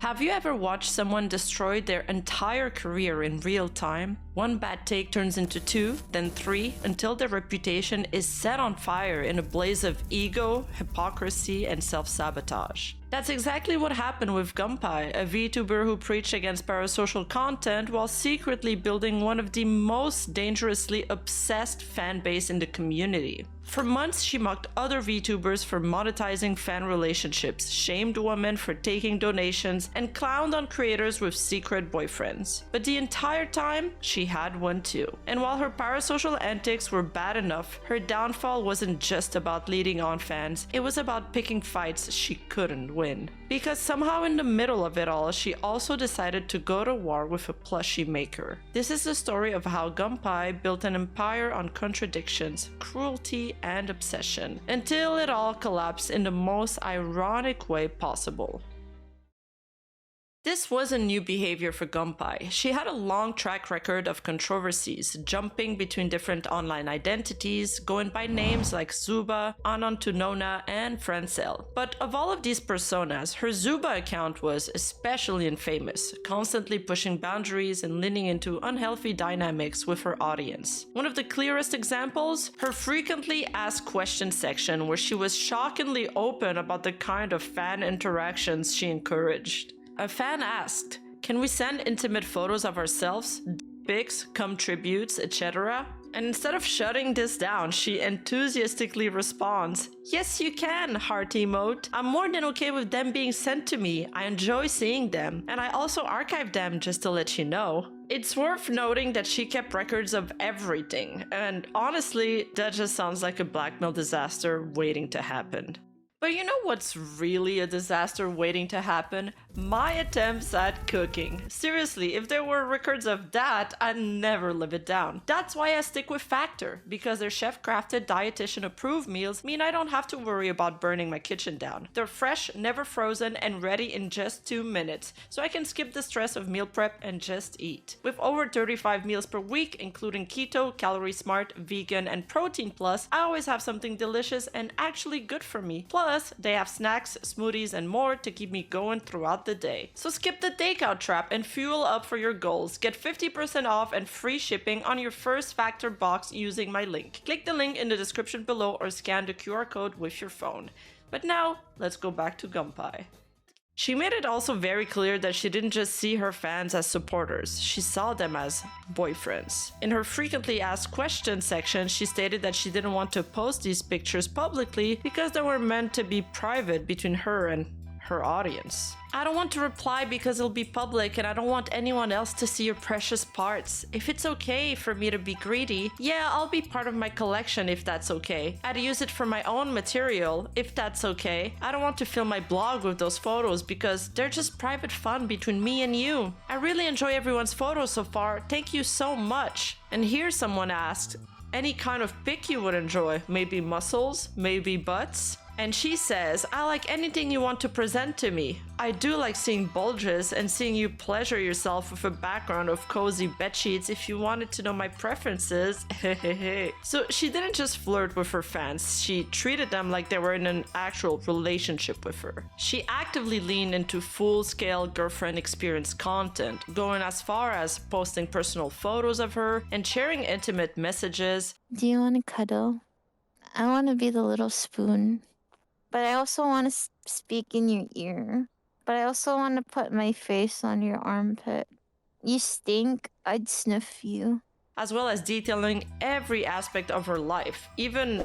Have you ever watched someone destroy their entire career in real time? One bad take turns into 2, then 3, until their reputation is set on fire in a blaze of ego, hypocrisy, and self-sabotage. That's exactly what happened with Gumpai, a VTuber who preached against parasocial content while secretly building one of the most dangerously obsessed fanbase in the community. For months, she mocked other VTubers for monetizing fan relationships, shamed women for taking donations, and clowned on creators with secret boyfriends. But the entire time, she had one too. And while her parasocial antics were bad enough, her downfall wasn't just about leading on fans, it was about picking fights she couldn't win. Because somehow in the middle of it all, she also decided to go to war with a plushie maker. This is the story of how Gumpai built an empire on contradictions, cruelty, and obsession, until it all collapsed in the most ironic way possible. This wasn't new behavior for Gumpai. She had a long track record of controversies, jumping between different online identities, going by names like Zuba, Anantunona, and Francel. But of all of these personas, her Zuba account was especially infamous, constantly pushing boundaries and leaning into unhealthy dynamics with her audience. One of the clearest examples? Her frequently asked questions section, where she was shockingly open about the kind of fan interactions she encouraged. A fan asked, "Can we send intimate photos of ourselves, pics, cum tributes, etc.?" And instead of shutting this down, she enthusiastically responds, "Yes, you can, heart emote. I'm more than okay with them being sent to me. I enjoy seeing them. And I also archive them just to let you know." It's worth noting that she kept records of everything. And honestly, that just sounds like a blackmail disaster waiting to happen. But you know what's really a disaster waiting to happen? My attempts at cooking. Seriously, if there were records of that, I'd never live it down. That's why I stick with Factor, because their chef-crafted, dietitian-approved meals mean I don't have to worry about burning my kitchen down. They're fresh, never frozen, and ready in just 2 minutes, so I can skip the stress of meal prep and just eat. With over 35 meals per week, including keto, calorie smart, vegan, and protein plus, I always have something delicious and actually good for me. Plus, they have snacks, smoothies, and more to keep me going throughout the day. So skip the takeout trap and fuel up for your goals. Get 50% off and free shipping on your first Factor box using my link. Click the link in the description below or scan the QR code with your phone. But now, let's go back to Gumpai. She made it also very clear that she didn't just see her fans as supporters, she saw them as boyfriends. In her frequently asked questions section, she stated that she didn't want to post these pictures publicly because they were meant to be private between her and her audience. "I don't want to reply because it'll be public and I don't want anyone else to see your precious parts. If it's okay for me to be greedy, yeah, I'll be part of my collection if that's okay. I'd use it for my own material if that's okay. I don't want to fill my blog with those photos because they're just private fun between me and you. I really enjoy everyone's photos so far. Thank you so much." And here someone asked, "Any kind of pic you would enjoy? Maybe muscles, maybe butts?" And she says, "I like anything you want to present to me. I do like seeing bulges and seeing you pleasure yourself with a background of cozy bedsheets if you wanted to know my preferences." So she didn't just flirt with her fans, she treated them like they were in an actual relationship with her. She actively leaned into full-scale girlfriend experience content, going as far as posting personal photos of her and sharing intimate messages. "Do you want to cuddle? I want to be the little spoon. But I also want to speak in your ear. But I also want to put my face on your armpit. You stink, I'd sniff you." As well as detailing every aspect of her life, even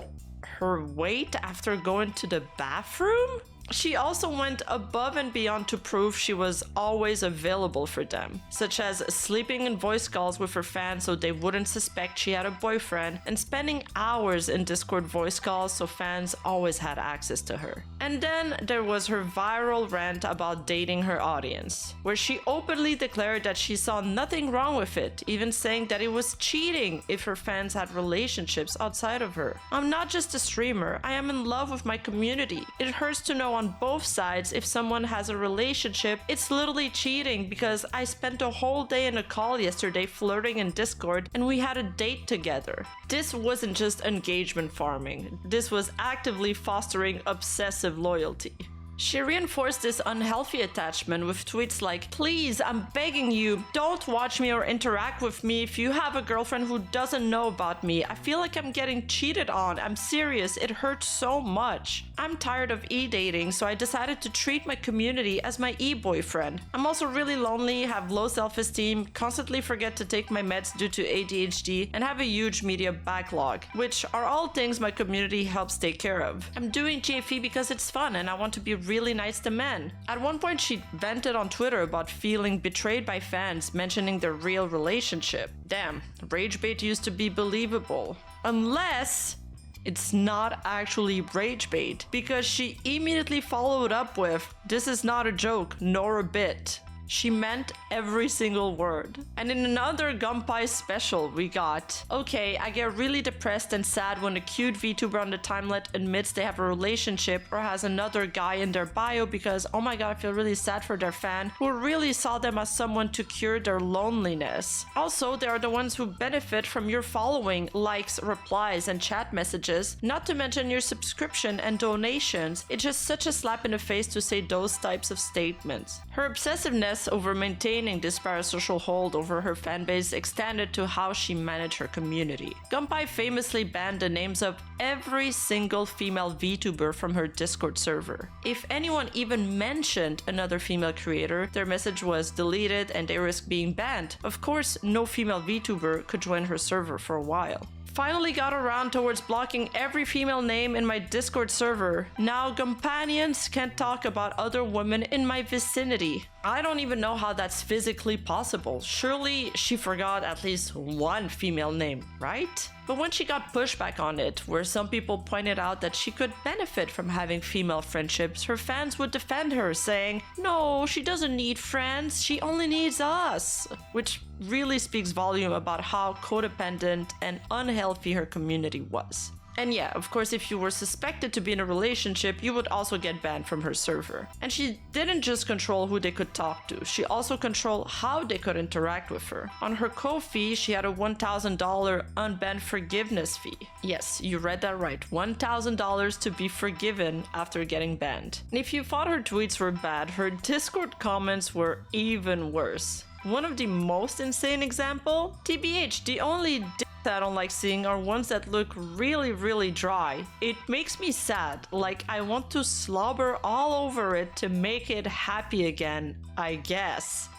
her weight after going to the bathroom. She also went above and beyond to prove she was always available for them, such as sleeping in voice calls with her fans so they wouldn't suspect she had a boyfriend, and spending hours in Discord voice calls so fans always had access to her. And then there was her viral rant about dating her audience, where she openly declared that she saw nothing wrong with it, even saying that it was cheating if her fans had relationships outside of her. "I'm not just a streamer, I am in love with my community. It hurts to know on both sides if someone has a relationship. It's literally cheating because I spent a whole day in a call yesterday flirting in Discord and we had a date together." This wasn't just engagement farming, this was actively fostering obsessive loyalty. She reinforced this unhealthy attachment with tweets like, "Please, I'm begging you, don't watch me or interact with me if you have a girlfriend who doesn't know about me. I feel like I'm getting cheated on. I'm serious, it hurts so much. I'm tired of e-dating, so I decided to treat my community as my e-boyfriend. I'm also really lonely, have low self-esteem, constantly forget to take my meds due to ADHD, and have a huge media backlog, which are all things my community helps take care of. I'm doing GFE because it's fun and I want to be really nice to men." At one point, she vented on Twitter about feeling betrayed by fans, mentioning their real relationship. Damn, rage bait used to be believable. Unless it's not actually rage bait, because she immediately followed up with, "This is not a joke, nor a bit." She meant every single word. And in another Gumpai special, we got, "Okay, I get really depressed and sad when a cute VTuber on the timeline admits they have a relationship or has another guy in their bio because, oh my god, I feel really sad for their fan who really saw them as someone to cure their loneliness. Also, they are the ones who benefit from your following, likes, replies, and chat messages, not to mention your subscription and donations. It's just such a slap in the face to say those types of statements." Her obsessiveness over maintaining this parasocial hold over her fanbase extended to how she managed her community. Gumpai famously banned the names of every single female VTuber from her Discord server. If anyone even mentioned another female creator, their message was deleted and they risked being banned. Of course, no female VTuber could join her server for a while. Finally got around towards blocking every female name in my Discord server. Now companions can't talk about other women in my vicinity. I don't even know how that's physically possible. Surely she forgot at least one female name, right? But when she got pushback on it, where some people pointed out that she could benefit from having female friendships, her fans would defend her, saying, "No, she doesn't need friends, she only needs us," which really speaks volume about how codependent and unhealthy her community was. And yeah, of course, if you were suspected to be in a relationship, you would also get banned from her server. And she didn't just control who they could talk to, she also controlled how they could interact with her. On her Ko-fi, she had a $1,000 unbanned forgiveness fee. Yes, you read that right, $1,000 to be forgiven after getting banned. And if you thought her tweets were bad, her Discord comments were even worse. One of the most insane example, TBH, the only I don't like seeing are ones that look really dry. It makes me sad, like I want to slobber all over it to make it happy again, I guess.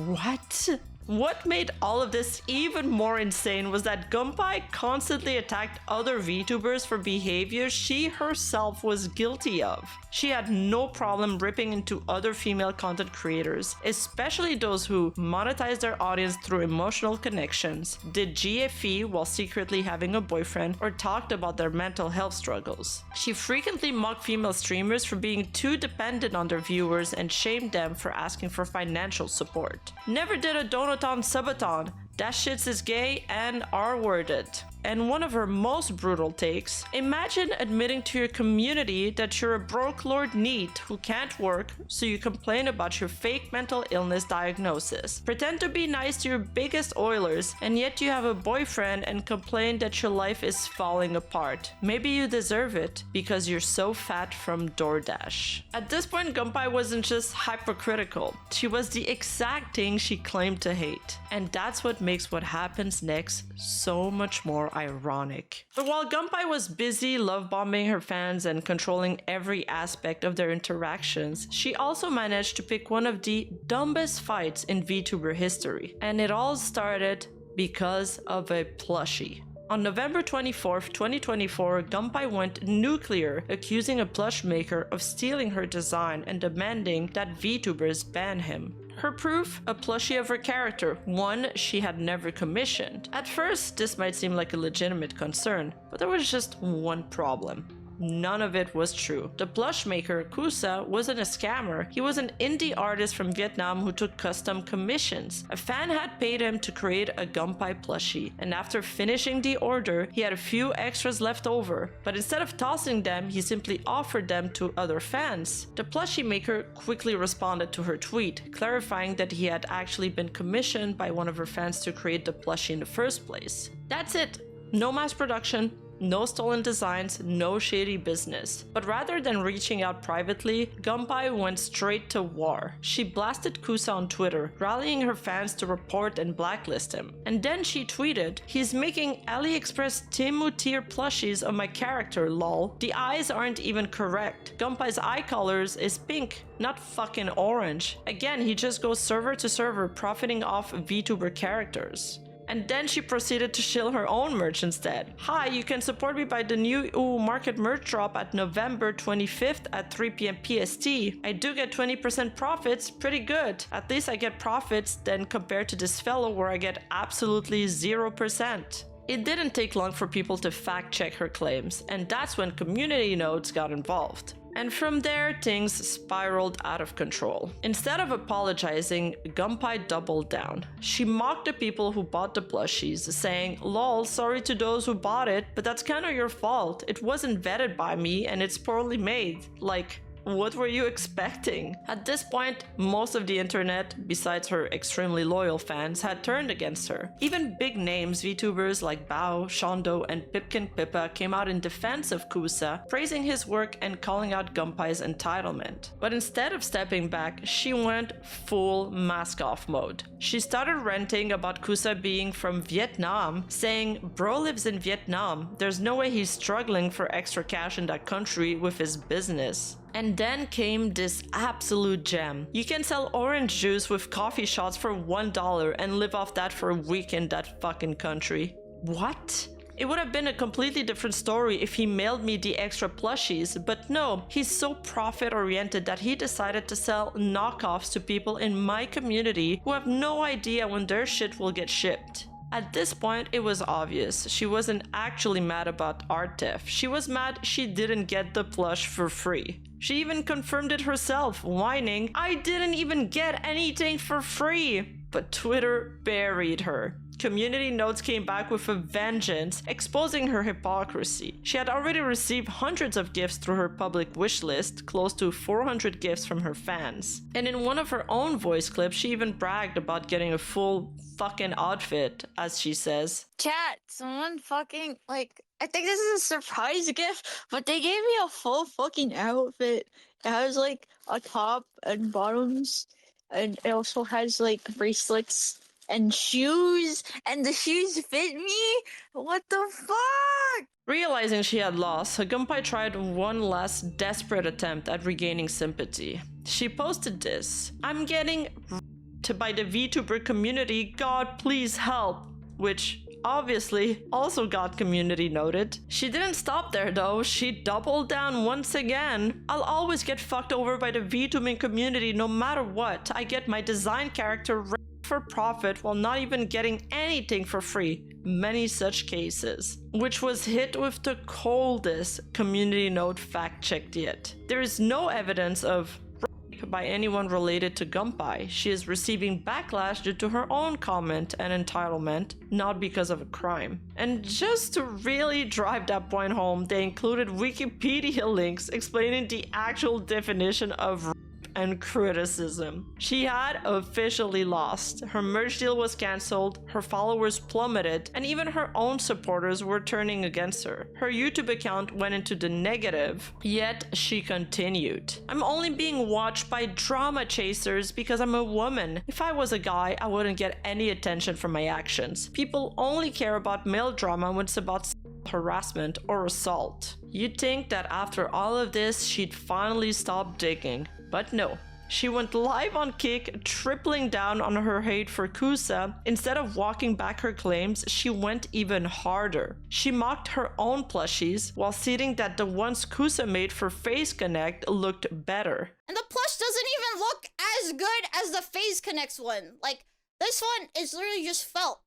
What? What made all of this even more insane was that Gumpai constantly attacked other VTubers for behavior she herself was guilty of. She had no problem ripping into other female content creators, especially those who monetize their audience through emotional connections, did GFE while secretly having a boyfriend, or talked about their mental health struggles. She frequently mocked female streamers for being too dependent on their viewers and shamed them for asking for financial support. Never did a donaton subathon. That shits is gay and R-worded. And one of her most brutal takes, imagine admitting to your community that you're a broke Lord NEET who can't work, so you complain about your fake mental illness diagnosis. Pretend to be nice to your biggest oilers, and yet you have a boyfriend and complain that your life is falling apart. Maybe you deserve it, because you're so fat from DoorDash. At this point, Gumpai wasn't just hypocritical, she was the exact thing she claimed to hate. And that's what makes what happens next so much more ironic. But while Gumpai was busy love bombing her fans and controlling every aspect of their interactions, she also managed to pick one of the dumbest fights in VTuber history. And it all started because of a plushie. On November 24th, 2024, Gumpai went nuclear, accusing a plush maker of stealing her design and demanding that VTubers ban him. Her proof? A plushie of her character, one she had never commissioned. At first, this might seem like a legitimate concern, but there was just one problem. None of it was true. The plush maker, Kusa, wasn't a scammer. He was an indie artist from Vietnam who took custom commissions. A fan had paid him to create a Gumpai plushie, and after finishing the order, he had a few extras left over. But instead of tossing them, he simply offered them to other fans. The plushie maker quickly responded to her tweet, clarifying that he had actually been commissioned by one of her fans to create the plushie in the first place. That's it. No mass production, No stolen designs, no shady business. But rather than reaching out privately, Gumpai went straight to war. She blasted Kusa on Twitter, rallying her fans to report and blacklist him. And then she tweeted, "He's making AliExpress Timu tier plushies of my character, lol. The eyes aren't even correct. Gumpai's eye colors is pink, not fucking orange." Again, he just goes server to server, profiting off VTuber characters. And then she proceeded to shill her own merch instead. "Hi, you can support me by the new market merch drop at November 25th at 3 p.m. PST. I do get 20% profits, pretty good. At least I get profits then compared to this fellow where I get absolutely 0%. It didn't take long for people to fact check her claims, and that's when community nodes got involved. And from there, things spiraled out of control. Instead of apologizing, Gumpai doubled down. She mocked the people who bought the plushies, saying, "Lol, sorry to those who bought it, but that's kinda your fault. It wasn't vetted by me and it's poorly made." Like, what were you expecting? At this point, most of the internet, besides her extremely loyal fans, had turned against her. Even big names VTubers like Bao, Shondo, and Pipkin Pippa came out in defense of Kusa, praising his work and calling out Gumpai's entitlement. But instead of stepping back, she went full mask-off mode. She started ranting about Kusa being from Vietnam, saying, "Bro lives in Vietnam. There's no way he's struggling for extra cash in that country with his business." And then came this absolute gem. You can sell orange juice with coffee shots for $1 and live off that for a week in that fucking country. What? It would have been a completely different story if he mailed me the extra plushies, but no, he's so profit-oriented that he decided to sell knockoffs to people in my community who have no idea when their shit will get shipped. At this point, it was obvious. She wasn't actually mad about art theft. She was mad she didn't get the plush for free. She even confirmed it herself, whining, "I didn't even get anything for free." But Twitter buried her. Community notes came back with a vengeance, exposing her hypocrisy. She had already received hundreds of gifts through her public wish list, close to 400 gifts from her fans. And in one of her own voice clips, she even bragged about getting a full fucking outfit, as she says. Chat, someone fucking, like, I think this is a surprise gift, but they gave me a full fucking outfit. It has, like, a top and bottoms, and it also has, like, bracelets and shoes, and the shoes fit me? What the fuck? Realizing she had lost, Gumpai tried one last desperate attempt at regaining sympathy. She posted this: "I'm getting raped by the VTuber community, God please help," which obviously also got community noted. She didn't stop there though, she doubled down once again. "I'll always get fucked over by the VTubing community no matter what. I get my design character for profit while not even getting anything for free." Many such cases, which was hit with the coldest community note fact checked yet. There is no evidence of rape by anyone related to Gumpai. She is receiving backlash due to her own comment and entitlement, not because of a crime. And just to really drive that point home, they included Wikipedia links explaining the actual definition of and criticism. She had officially lost. Her merch deal was cancelled, her followers plummeted, and even her own supporters were turning against her. Her YouTube account went into the negative, yet she continued. "I'm only being watched by drama chasers because I'm a woman. If I was a guy, I wouldn't get any attention from my actions. People only care about male drama when it's about harassment or assault." You'd think that after all of this, she'd finally stop digging. But no, she went live on Kick, tripling down on her hate for Kusa. Instead of walking back her claims, she went even harder. She mocked her own plushies while stating that the ones Kusa made for Face Connect looked better. And the plush doesn't even look as good as the Face Connects one. Like, this one is literally just felt.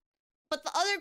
But the other,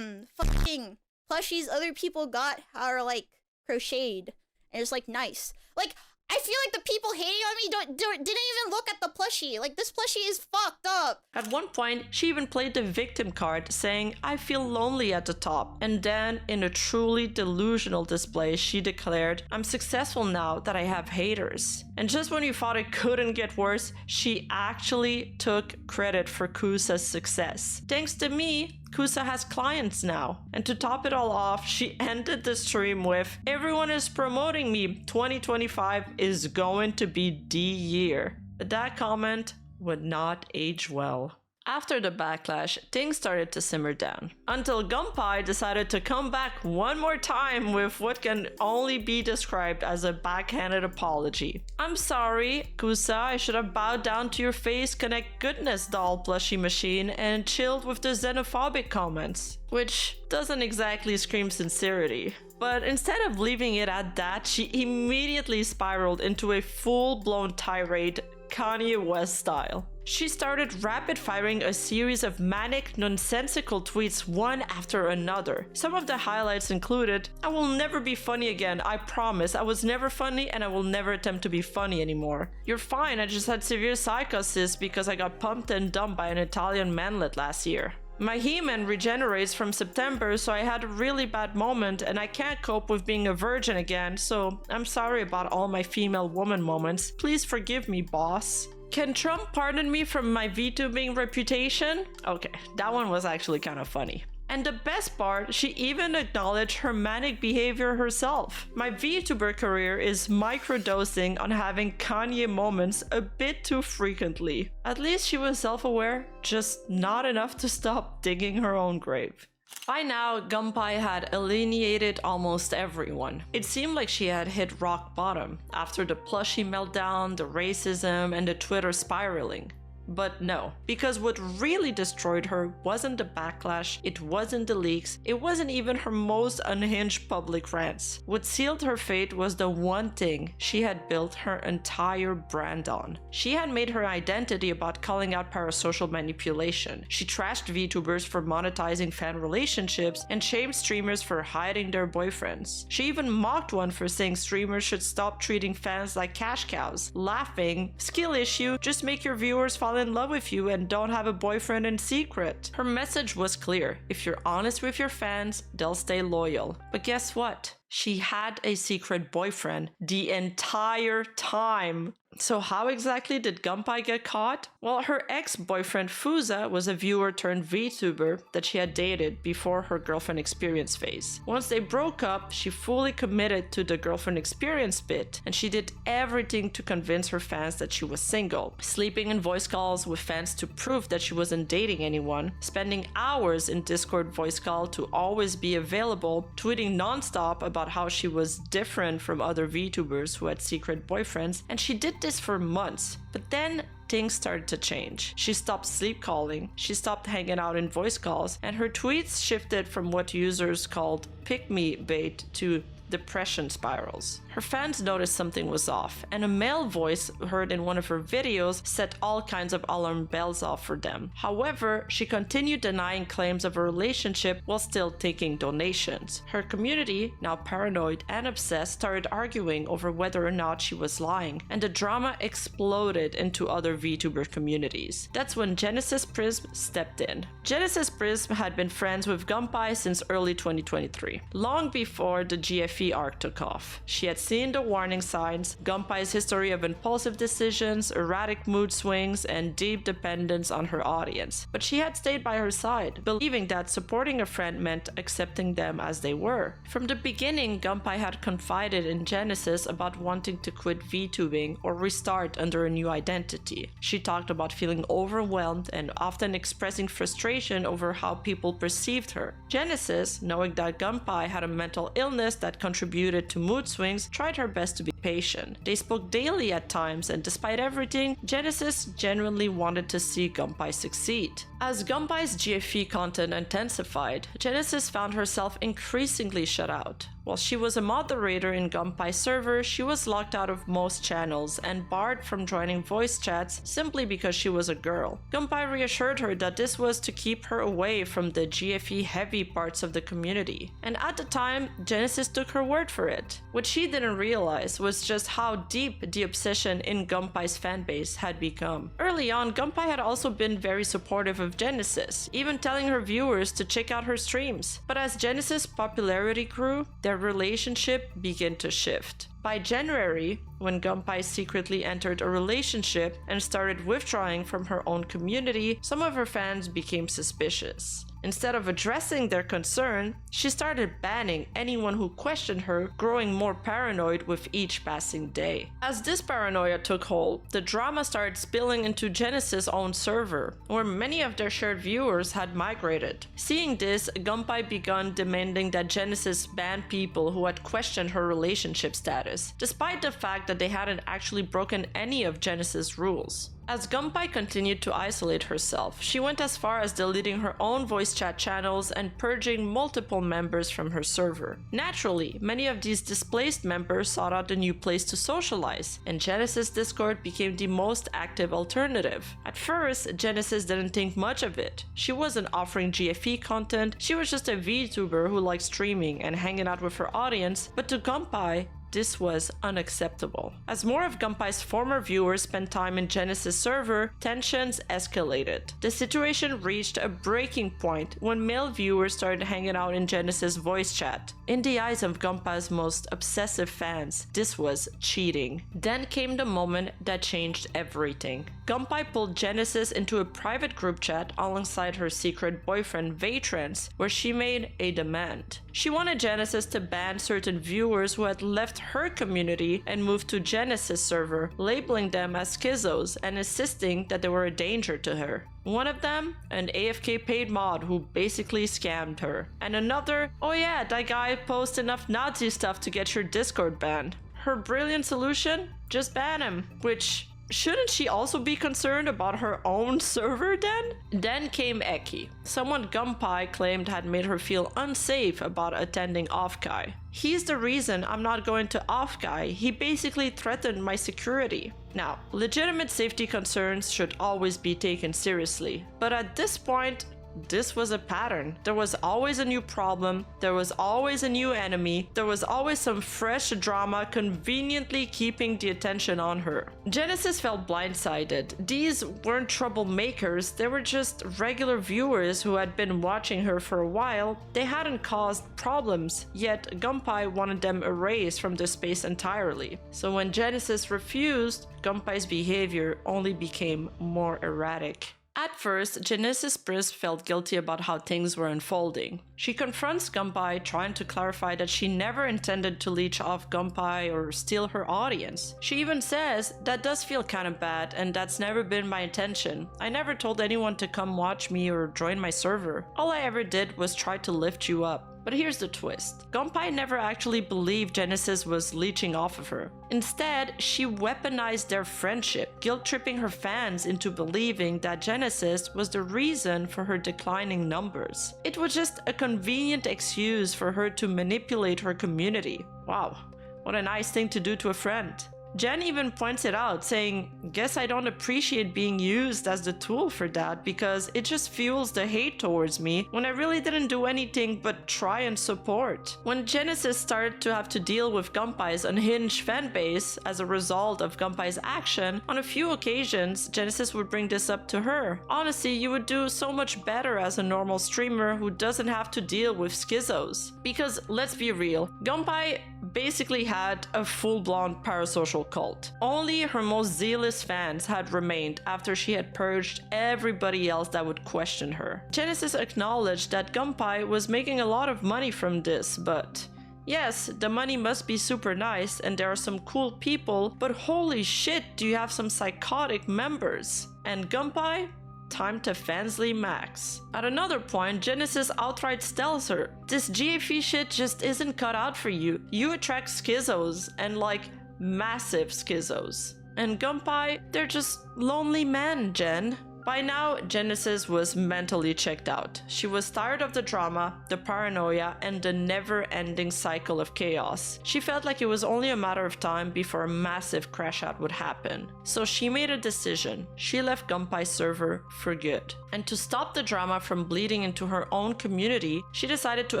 fucking plushies other people got are, like, crocheted. And it's, like, nice. Like, I feel like the people hating on me didn't even look at the plush plushie. Like, this plushie is fucked up. At one point, she even played the victim card, saying, "I feel lonely at the top." And then, in a truly delusional display, she declared, "I'm successful now that I have haters." And just when you thought it couldn't get worse, she actually took credit for Kusa's success. "Thanks to me, Kusa has clients now." And to top it all off, she ended the stream with, "Everyone is promoting me. 2025 is going to be the year." But that comment would not age well. After the backlash, things started to simmer down, until Gumpai decided to come back one more time with what can only be described as a backhanded apology. "I'm sorry, Kusa, I should have bowed down to your face connect goodness doll plushie machine and chilled with the xenophobic comments." Which doesn't exactly scream sincerity. But instead of leaving it at that, she immediately spiraled into a full-blown tirade, Kanye West style. She started rapid-firing a series of manic, nonsensical tweets one after another. Some of the highlights included, "I will never be funny again, I promise. I was never funny and I will never attempt to be funny anymore. You're fine, I just had severe psychosis because I got pumped and dumped by an Italian manlet last year. My He-Man regenerates from September, so I had a really bad moment and I can't cope with being a virgin again, so I'm sorry about all my female woman moments. Please forgive me, boss. Can Trump pardon me from my VTubing reputation?" Okay, that one was actually kind of funny. And the best part, she even acknowledged her manic behavior herself. "My VTuber career is microdosing on having Kanye moments a bit too frequently." At least she was self-aware, just not enough to stop digging her own grave. By now, Gumpai had alienated almost everyone. It seemed like she had hit rock bottom after the plushie meltdown, the racism, and the Twitter spiraling. But no, because what really destroyed her wasn't the backlash, it wasn't the leaks, it wasn't even her most unhinged public rants. What sealed her fate was the one thing she had built her entire brand on. She had made her identity about calling out parasocial manipulation. She trashed VTubers for monetizing fan relationships and shamed streamers for hiding their boyfriends. She even mocked one for saying streamers should stop treating fans like cash cows, laughing, "Skill issue, just make your viewers fall in love with you and don't have a boyfriend in secret." Her message was clear: if you're honest with your fans, they'll stay loyal. But guess what? She had a secret boyfriend the entire time. So how exactly did Gumpai get caught? Well, her ex-boyfriend Fuza was a viewer turned VTuber that she had dated before her girlfriend experience phase. Once they broke up, she fully committed to the girlfriend experience bit, and she did everything to convince her fans that she was single, sleeping in voice calls with fans to prove that she wasn't dating anyone, spending hours in Discord voice call to always be available, tweeting non-stop about how she was different from other VTubers who had secret boyfriends, and she did this for months. But then things started to change. She stopped sleep calling, she stopped hanging out in voice calls, and her tweets shifted from what users called pick-me bait to depression spirals. Her fans noticed something was off, and a male voice heard in one of her videos set all kinds of alarm bells off for them. However, she continued denying claims of a relationship while still taking donations. Her community, now paranoid and obsessed, started arguing over whether or not she was lying, and the drama exploded into other VTuber communities. That's when Genesis Prism stepped in. Genesis Prism had been friends with Gumpai since early 2023, long before the GFE arc took off. She had seen the warning signs, Gumpai's history of impulsive decisions, erratic mood swings, and deep dependence on her audience. But she had stayed by her side, believing that supporting a friend meant accepting them as they were. From the beginning, Gumpai had confided in Genesis about wanting to quit VTubing or restart under a new identity. She talked about feeling overwhelmed and often expressing frustration over how people perceived her. Genesis, knowing that Gumpai had a mental illness that contributed to mood swings, tried her best to be patient. They spoke daily at times, and despite everything, Genesis genuinely wanted to see Gumpai succeed. As Gumpai's GFE content intensified, Genesis found herself increasingly shut out. While she was a moderator in Gumpai's server, she was locked out of most channels and barred from joining voice chats simply because she was a girl. Gumpai reassured her that this was to keep her away from the GFE-heavy parts of the community. And at the time, Genesis took her word for it. What she didn't realize was was just how deep the obsession in Gumpai's fanbase had become. Early on, Gumpai had also been very supportive of Genesis, even telling her viewers to check out her streams. But as Genesis' popularity grew, their relationship began to shift. By January, when Gumpai secretly entered a relationship and started withdrawing from her own community, some of her fans became suspicious. Instead of addressing their concern, she started banning anyone who questioned her, growing more paranoid with each passing day. As this paranoia took hold, the drama started spilling into Genesis' own server, where many of their shared viewers had migrated. Seeing this, Gumpai began demanding that Genesis ban people who had questioned her relationship status, despite the fact that they hadn't actually broken any of Genesis' rules. As Gumpai continued to isolate herself, she went as far as deleting her own voice chat channels and purging multiple members from her server. Naturally, many of these displaced members sought out a new place to socialize, and Genesis Discord became the most active alternative. At first, Genesis didn't think much of it. She wasn't offering GFE content, she was just a VTuber who liked streaming and hanging out with her audience, but to Gumpai, this was unacceptable. As more of Gumpai's former viewers spent time in Genesis' server, tensions escalated. The situation reached a breaking point when male viewers started hanging out in Genesis' voice chat. In the eyes of Gumpai's most obsessive fans, this was cheating. Then came the moment that changed everything. Gumpai pulled Genesis into a private group chat alongside her secret boyfriend Vatrans, where she made a demand. She wanted Genesis to ban certain viewers who had left her community and moved to Genesis server, labeling them as schizos and insisting that they were a danger to her. One of them, an AFK paid mod who basically scammed her. And another, oh yeah, that guy posts enough Nazi stuff to get your Discord banned. Her brilliant solution? Just ban him. Which, shouldn't she also be concerned about her own server then? Then came Eki, someone Gumpai claimed had made her feel unsafe about attending Offkai. He's the reason I'm not going to Offkai. He basically threatened my security. Now, legitimate safety concerns should always be taken seriously, but at this point, this was a pattern. There was always a new problem, there was always a new enemy, there was always some fresh drama conveniently keeping the attention on her. Genesis felt blindsided. These weren't troublemakers, they were just regular viewers who had been watching her for a while. They hadn't caused problems, yet Gumpai wanted them erased from the space entirely. So when Genesis refused, Gumpai's behavior only became more erratic. At first, Genesis Prism felt guilty about how things were unfolding. She confronts Gumpai, trying to clarify that she never intended to leech off Gumpai or steal her audience. She even says, "That does feel kinda bad, and that's never been my intention. I never told anyone to come watch me or join my server. All I ever did was try to lift you up." But here's the twist. Gumpai never actually believed Genesis was leeching off of her. Instead, she weaponized their friendship, guilt-tripping her fans into believing that Genesis was the reason for her declining numbers. It was just a convenient excuse for her to manipulate her community. Wow, what a nice thing to do to a friend. Jen even points it out, saying, "Guess I don't appreciate being used as the tool for that because it just fuels the hate towards me when I really didn't do anything but try and support." When Genesis started to have to deal with Gumpai's unhinged fanbase as a result of Gumpai's action, on a few occasions Genesis would bring this up to her. "Honestly, you would do so much better as a normal streamer who doesn't have to deal with schizos." Because let's be real, Gumpai basically had a full-blown parasocial cult. Only her most zealous fans had remained after she had purged everybody else that would question her. Genesis acknowledged that Gumpai was making a lot of money from this, but yes, the money must be super nice and there are some cool people, but holy shit, do you have some psychotic members? And Gumpai? Time to Fansly Max. At another point, Genesis outright tells her, "This GFE shit just isn't cut out for you. You attract schizos, and like, massive schizos. And Gumpai, they're just lonely men, Jen." By now, Genesis was mentally checked out. She was tired of the drama, the paranoia, and the never-ending cycle of chaos. She felt like it was only a matter of time before a massive crash out would happen. So she made a decision. She left Gumpai's server for good. And to stop the drama from bleeding into her own community, she decided to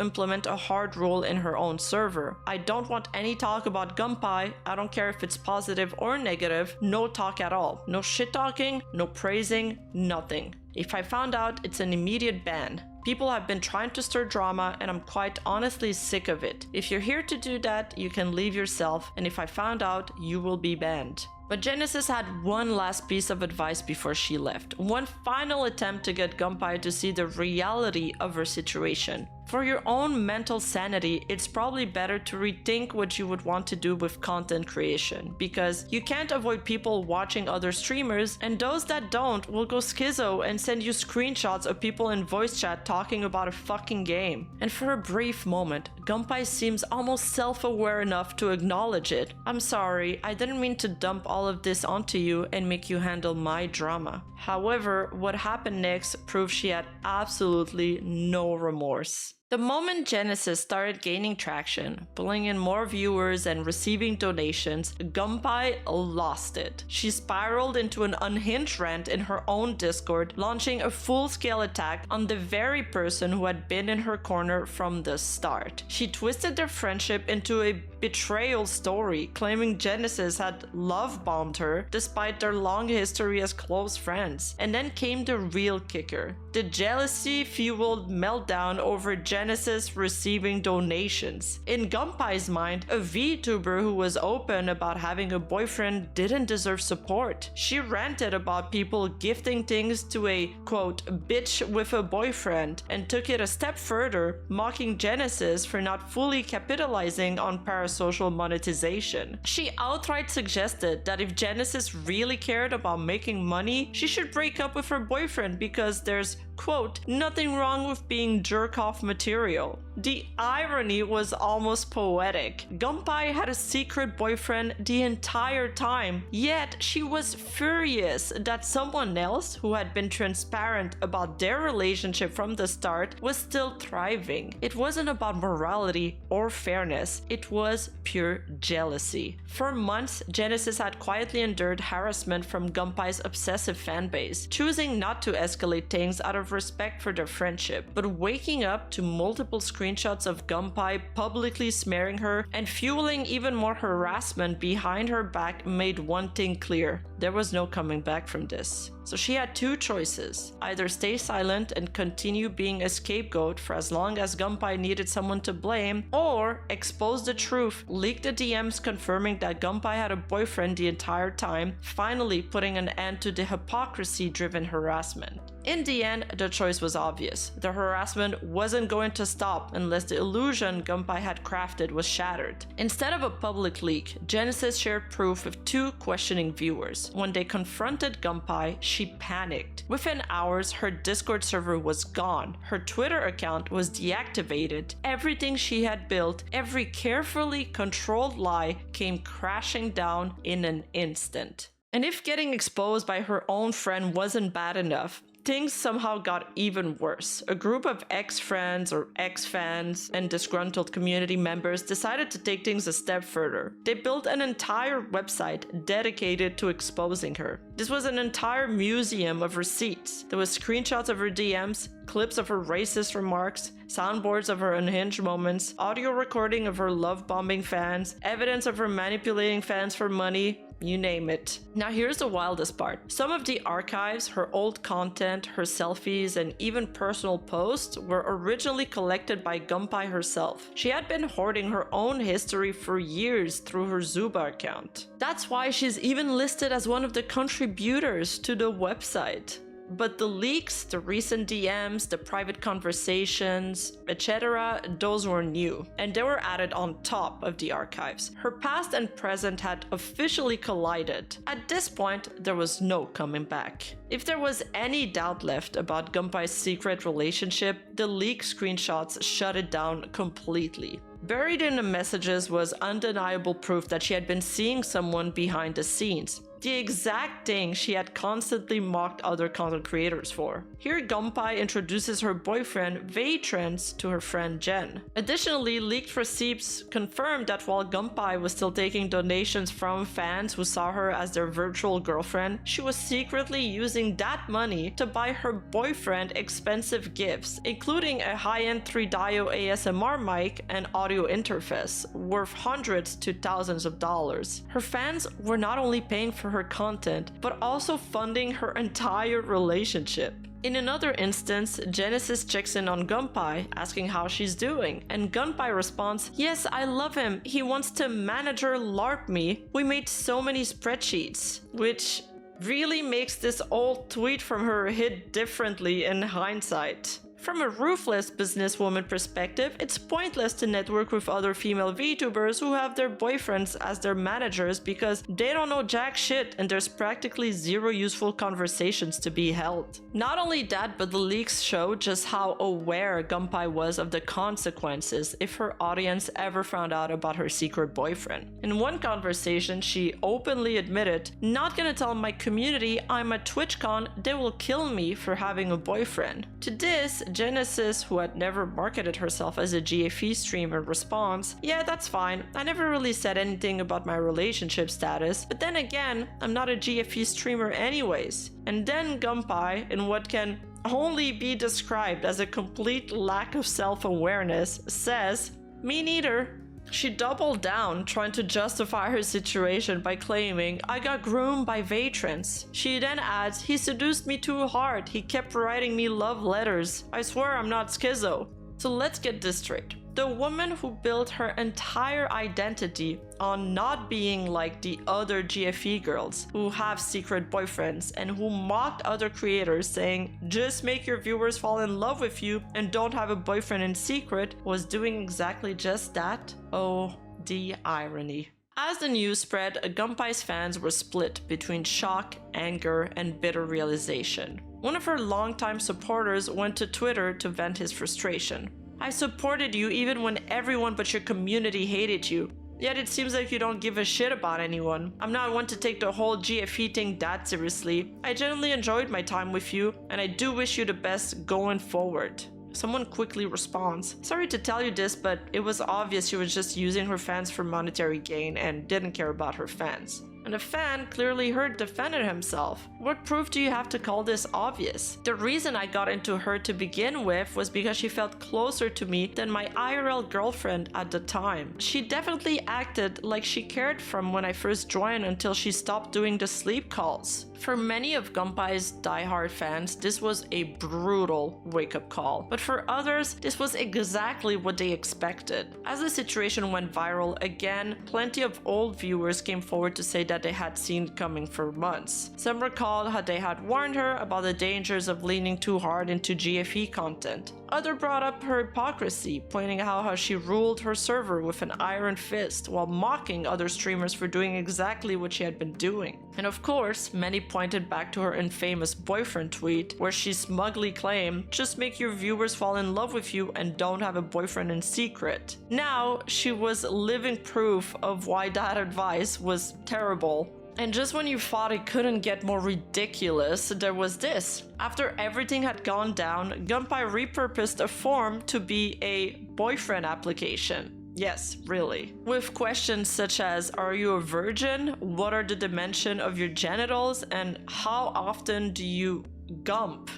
implement a hard rule in her own server. I don't want any talk about Gumpai. I don't care if it's positive or negative. No talk at all. No shit talking, no praising, nothing. If I found out, it's an immediate ban. People have been trying to stir drama and I'm quite honestly sick of it. If you're here to do that, you can leave yourself, and if I found out, you will be banned. But Genesis had one last piece of advice before she left. One final attempt to get Gumpai to see the reality of her situation. For your own mental sanity, it's probably better to rethink what you would want to do with content creation, because you can't avoid people watching other streamers, and those that don't will go schizo and send you screenshots of people in voice chat talking about a fucking game. And for a brief moment, Gumpai seems almost self-aware enough to acknowledge it. I'm sorry, I didn't mean to dump all of this onto you and make you handle my drama. However, what happened next proves she had absolutely no remorse. The moment Genesis started gaining traction, pulling in more viewers and receiving donations, Gumpai lost it. She spiraled into an unhinged rant in her own Discord, launching a full-scale attack on the very person who had been in her corner from the start. She twisted their friendship into a betrayal story, claiming Genesis had love-bombed her despite their long history as close friends. And then came the real kicker. The jealousy-fueled meltdown over Genesis receiving donations. In Gumpai's mind, a VTuber who was open about having a boyfriend didn't deserve support. She ranted about people gifting things to a, quote, bitch with a boyfriend, and took it a step further, mocking Genesis for not fully capitalizing on parasocial monetization. She outright suggested that if Genesis really cared about making money, she should break up with her boyfriend because there's, quote, nothing wrong with being jerk-off material. The irony was almost poetic. Gumpai had a secret boyfriend the entire time, yet she was furious that someone else who had been transparent about their relationship from the start was still thriving. It wasn't about morality or fairness, it was pure jealousy. For months, Genesis had quietly endured harassment from Gumpai's obsessive fanbase, choosing not to escalate things out of respect for their friendship, but waking up to multiple screenshots of Gumpai publicly smearing her and fueling even more harassment behind her back made one thing clear: there was no coming back from this. So she had two choices: either stay silent and continue being a scapegoat for as long as Gumpai needed someone to blame, or expose the truth, leak the DMs confirming that Gumpai had a boyfriend the entire time, finally putting an end to the hypocrisy-driven harassment. In the end, the choice was obvious. The harassment wasn't going to stop unless the illusion Gumpai had crafted was shattered. Instead of a public leak, Genesis shared proof with two questioning viewers. When they confronted Gumpai, she panicked. Within hours, her Discord server was gone. Her Twitter account was deactivated. Everything she had built, every carefully controlled lie, came crashing down in an instant. And if getting exposed by her own friend wasn't bad enough, things somehow got even worse. A group of ex-friends or ex-fans and disgruntled community members decided to take things a step further. They built an entire website dedicated to exposing her. This was an entire museum of receipts. There was screenshots of her DMs, clips of her racist remarks, soundboards of her unhinged moments, audio recording of her love-bombing fans, evidence of her manipulating fans for money, you name it. Now here's the wildest part. Some of the archives, her old content, her selfies, and even personal posts were originally collected by Gumpai herself. She had been hoarding her own history for years through her Zuba account. That's why she's even listed as one of the contributors to the website. But the leaks, the recent DMs, the private conversations, etc., those were new, and they were added on top of the archives. Her past and present had officially collided. At this point, there was no coming back. If there was any doubt left about Gumpai's secret relationship, the leaked screenshots shut it down completely. Buried in the messages was undeniable proof that she had been seeing someone behind the scenes. the exact thing she had constantly mocked other content creators for. Here, Gumpai introduces her boyfriend Vtrans to her friend Jen. Additionally, leaked receipts confirmed that while Gumpai was still taking donations from fans who saw her as their virtual girlfriend, she was secretly using that money to buy her boyfriend expensive gifts, including a high-end 3-dio ASMR mic and audio interface, worth hundreds to thousands of dollars. Her fans were not only paying for her content, but also funding her entire relationship. In another instance, Genesis checks in on Gumpai, asking how she's doing, and Gumpai responds, "Yes, I love him. He wants to manager LARP me. We made so many spreadsheets," which really makes this old tweet from her hit differently in hindsight. From a ruthless businesswoman perspective, it's pointless to network with other female VTubers who have their boyfriends as their managers because they don't know jack shit and there's practically zero useful conversations to be held. Not only that, but the leaks show just how aware Gumpai was of the consequences if her audience ever found out about her secret boyfriend. In one conversation, she openly admitted, "Not gonna tell my community I'm at TwitchCon, they will kill me for having a boyfriend." To this, Genesis, who had never marketed herself as a GFE streamer, responds, "Yeah, that's fine. I never really said anything about my relationship status, but then again, I'm not a GFE streamer anyways." And then Gumpai, in what can only be described as a complete lack of self-awareness, says, "Me neither." She doubled down, trying to justify her situation by claiming, "I got groomed by Vtrans." She then adds, "He seduced me too hard. He kept writing me love letters. I swear I'm not schizo." So let's get this straight. The woman who built her entire identity on not being like the other GFE girls who have secret boyfriends and who mocked other creators saying, "Just make your viewers fall in love with you and don't have a boyfriend in secret," was doing exactly just that. Oh, the irony. As the news spread, Gumpai's fans were split between shock, anger, and bitter realization. One of her longtime supporters went to Twitter to vent his frustration. "I supported you even when everyone but your community hated you. Yet it seems like you don't give a shit about anyone. I'm not one to take the whole GFE thing that seriously. I genuinely enjoyed my time with you, and I do wish you the best going forward." Someone quickly responds, "Sorry to tell you this, but it was obvious she was just using her fans for monetary gain and didn't care about her fans." And the fan, clearly heard, defended himself. "What proof do you have to call this obvious? The reason I got into her to begin with was because she felt closer to me than my IRL girlfriend at the time. She definitely acted like she cared from when I first joined until she stopped doing the sleep calls." For many of Gumpai's diehard fans, this was a brutal wake-up call. But for others, this was exactly what they expected. As the situation went viral again, plenty of old viewers came forward to say that they had seen it coming for months. Some recalled how they had warned her about the dangers of leaning too hard into GFE content. Others brought up her hypocrisy, pointing out how she ruled her server with an iron fist while mocking other streamers for doing exactly what she had been doing. And of course, many pointed back to her infamous boyfriend tweet, where she smugly claimed, "Just make your viewers fall in love with you and don't have a boyfriend in secret." Now, she was living proof of why that advice was terrible. And just when you thought it couldn't get more ridiculous, there was this. After everything had gone down, Gumpai repurposed a form to be a boyfriend application. Yes, really. With questions such as, "Are you a virgin? What are the dimensions of your genitals? And how often do you gump?"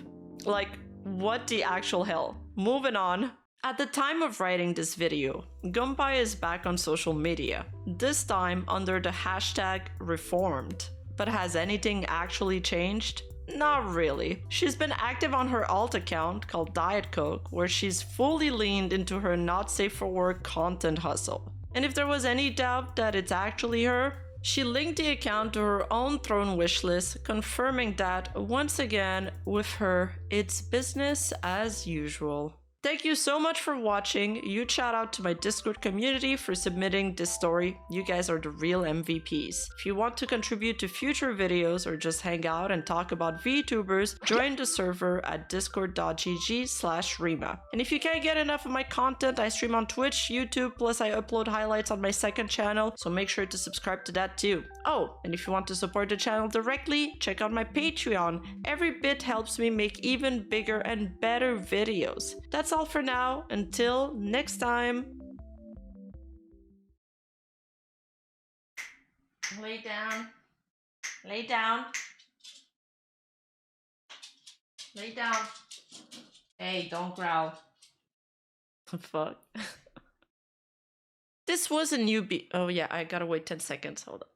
Like, what the actual hell? Moving on. At the time of writing this video, Gumpai is back on social media, this time under the hashtag reformed. But has anything actually changed? Not really. She's been active on her alt account called Diet Coke, where she's fully leaned into her not safe for work content hustle. And if there was any doubt that it's actually her, she linked the account to her own throne wishlist, confirming that, once again, with her, it's business as usual. Thank you so much for watching. Huge shout out to my Discord community for submitting this story. You guys are the real MVPs. If you want to contribute to future videos or just hang out and talk about VTubers, join the server at discord.gg/Rima. And if you can't get enough of my content, I stream on Twitch, YouTube, plus I upload highlights on my second channel, so make sure to subscribe to that too. Oh, and if you want to support the channel directly, check out my Patreon. Every bit helps me make even bigger and better videos. That's all for now. Until next time. Lay down. Lay down. Lay down. Hey, don't growl. Fuck. This was a newbie. Oh yeah, I gotta wait 10 seconds. Hold on.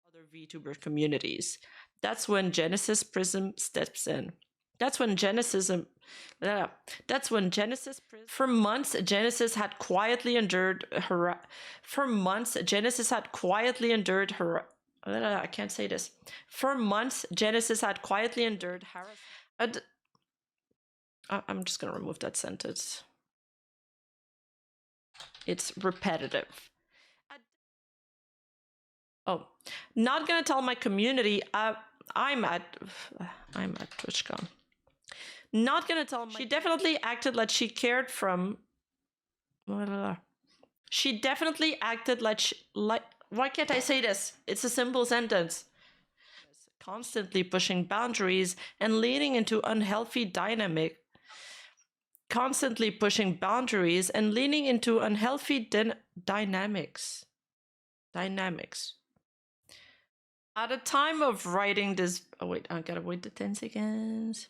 Other VTuber communities. That's when Genesis Prism steps in. That's when Genesis. For months, Genesis had quietly endured her. I can't say this. For months, Genesis had quietly endured harassment. I'm just gonna remove that sentence. It's repetitive. Oh, not gonna tell my community. I'm at TwitchCon. Not gonna tell my. She definitely acted like she cared from. She definitely acted like why can't I say this? It's a simple sentence. Constantly pushing boundaries and leaning into unhealthy dynamics. Constantly pushing boundaries and leaning into unhealthy dynamics. At the time of writing this, oh wait, I gotta wait the 10 seconds.